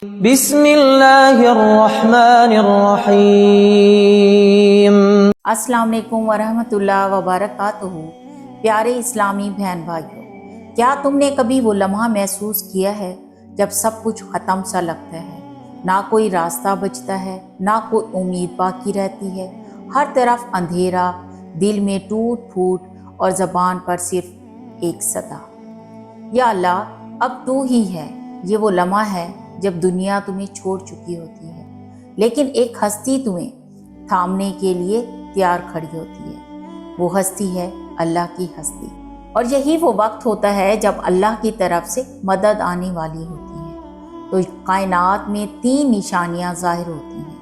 بسم اللہ الرحمن الرحیم۔ السلام علیکم ورحمۃ اللہ وبرکاتہ۔ پیارے اسلامی بہن بھائیوں، کیا تم نے کبھی وہ لمحہ محسوس کیا ہے جب سب کچھ ختم سا لگتا ہے، نہ کوئی راستہ بچتا ہے، نہ کوئی امید باقی رہتی ہے، ہر طرف اندھیرا، دل میں ٹوٹ پھوٹ اور زبان پر صرف ایک صدا، یا اللہ اب تو ہی ہے۔ یہ وہ لمحہ ہے جب دنیا تمہیں چھوڑ چکی ہوتی ہے، لیکن ایک ہستی تمہیں تھامنے کے لیے تیار کھڑی ہوتی ہے۔ وہ ہستی ہے اللہ کی ہستی، اور یہی وہ وقت ہوتا ہے جب اللہ کی طرف سے مدد آنے والی ہوتی ہے۔ تو کائنات میں 3 نشانیاں ظاہر ہوتی ہیں،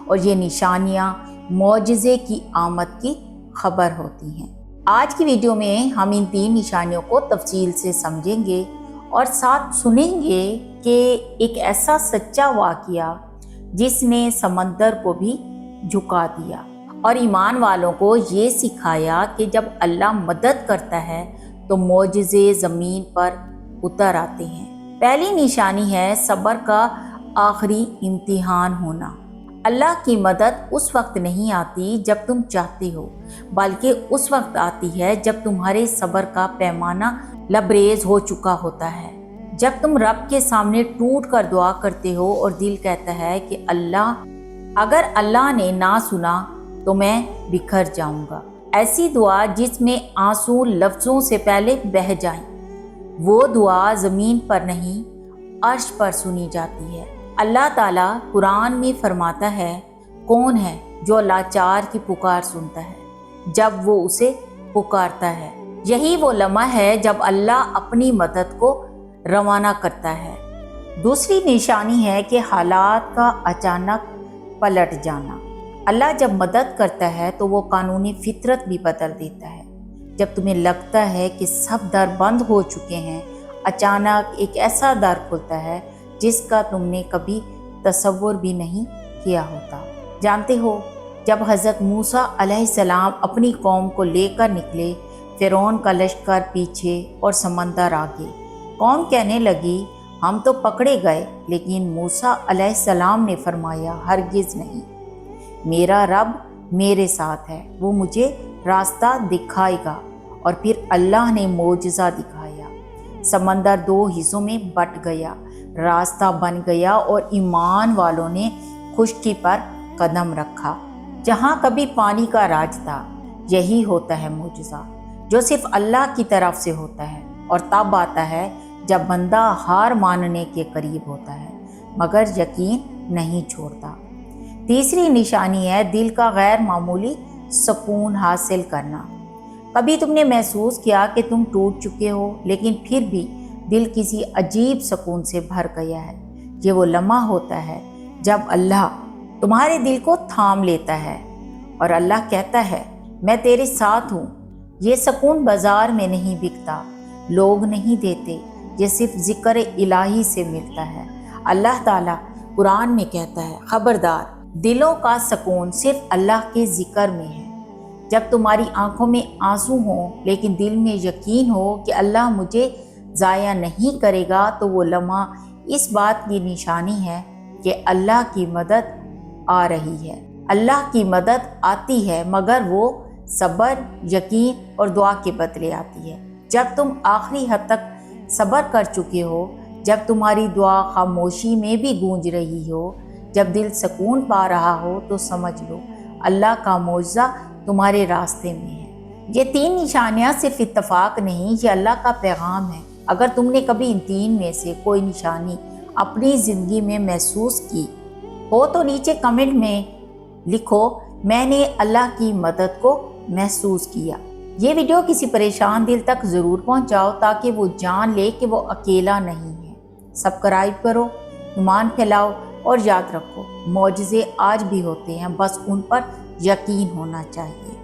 اور یہ نشانیاں معجزے کی آمد کی خبر ہوتی ہیں۔ آج کی ویڈیو میں ہم ان 3 نشانیوں کو تفصیل سے سمجھیں گے اور ساتھ سنیں گے کہ ایک ایسا سچا واقعہ جس نے سمندر کو بھی جھکا دیا اور ایمان والوں کو یہ سکھایا کہ جب اللہ مدد کرتا ہے تو معجزے زمین پر اتر آتے ہیں۔ پہلی نشانی ہے صبر کا آخری امتحان ہونا۔ اللہ کی مدد اس وقت نہیں آتی جب تم چاہتے ہو، بلکہ اس وقت آتی ہے جب تمہارے صبر کا پیمانہ لبریز ہو چکا ہوتا ہے، جب تم رب کے سامنے ٹوٹ کر دعا کرتے ہو اور دل کہتا ہے کہ اگر اللہ نے نہ سنا تو میں بکھر جاؤں گا۔ ایسی دعا جس میں آنسو لفظوں سے پہلے بہہ جائیں، وہ دعا زمین پر نہیں عرش پر سنی جاتی ہے۔ اللہ تعالیٰ قرآن میں فرماتا ہے، کون ہے جو لاچار کی پکار سنتا ہے جب وہ اسے پکارتا ہے۔ یہی وہ لمحہ ہے جب اللہ اپنی مدد کو روانہ کرتا ہے۔ دوسری نشانی ہے کہ حالات کا اچانک پلٹ جانا۔ اللہ جب مدد کرتا ہے تو وہ قانون فطرت بھی بدل دیتا ہے۔ جب تمہیں لگتا ہے کہ سب در بند ہو چکے ہیں، اچانک ایک ایسا در کھلتا ہے جس کا تم نے کبھی تصور بھی نہیں کیا ہوتا۔ جانتے ہو، جب حضرت موسیٰ علیہ السلام اپنی قوم کو لے کر نکلے، فرعون کا لشکر پیچھے اور سمندر آگے، قوم کہنے لگی ہم تو پکڑے گئے، لیکن موسیٰ علیہ السلام نے فرمایا ہرگز نہیں، میرا رب میرے ساتھ ہے، وہ مجھے راستہ دکھائے گا۔ اور پھر اللہ نے معجزہ دکھایا، سمندر 2 حصوں میں بٹ گیا، راستہ بن گیا اور ایمان والوں نے خشکی پر قدم رکھا جہاں کبھی پانی کا راج تھا۔ یہی ہوتا ہے معجزہ جو صرف اللہ کی طرف سے ہوتا ہے، اور تب آتا ہے جب بندہ ہار ماننے کے قریب ہوتا ہے مگر یقین نہیں چھوڑتا۔ تیسری نشانی ہے دل کا غیر معمولی سکون حاصل کرنا۔ کبھی تم نے محسوس کیا کہ تم ٹوٹ چکے ہو، لیکن پھر بھی دل کسی عجیب سکون سے بھر گیا ہے۔ یہ وہ لمحہ ہوتا ہے جب اللہ تمہارے دل کو تھام لیتا ہے اور اللہ کہتا ہے میں تیرے ساتھ ہوں۔ یہ سکون بازار میں نہیں بکتا، لوگ نہیں دیتے، یہ صرف ذکر الہی سے ملتا ہے۔ اللہ تعالیٰ قرآن میں کہتا ہے، خبردار، دلوں کا سکون صرف اللہ کے ذکر میں ہے۔ جب تمہاری آنکھوں میں آنسو ہوں لیکن دل میں یقین ہو کہ اللہ مجھے ضائع نہیں کرے گا، تو وہ لمحہ اس بات کی نشانی ہے کہ اللہ کی مدد آ رہی ہے۔ اللہ کی مدد آتی ہے مگر وہ صبر، یقین اور دعا کے بدلے آتی ہے۔ جب تم آخری حد تک صبر کر چکے ہو، جب تمہاری دعا خاموشی میں بھی گونج رہی ہو، جب دل سکون پا رہا ہو، تو سمجھ لو اللہ کا معجزہ تمہارے راستے میں ہے۔ یہ 3 نشانیاں صرف اتفاق نہیں، یہ اللہ کا پیغام ہے۔ اگر تم نے کبھی ان 3 میں سے کوئی نشانی اپنی زندگی میں محسوس کی ہو تو نیچے کمنٹ میں لکھو، میں نے اللہ کی مدد کو محسوس کیا۔ یہ ویڈیو کسی پریشان دل تک ضرور پہنچاؤ تاکہ وہ جان لے کہ وہ اکیلا نہیں ہے۔ سبسکرائب کرو، ایمان پھیلاؤ، اور یاد رکھو معجزے آج بھی ہوتے ہیں، بس ان پر یقین ہونا چاہیے۔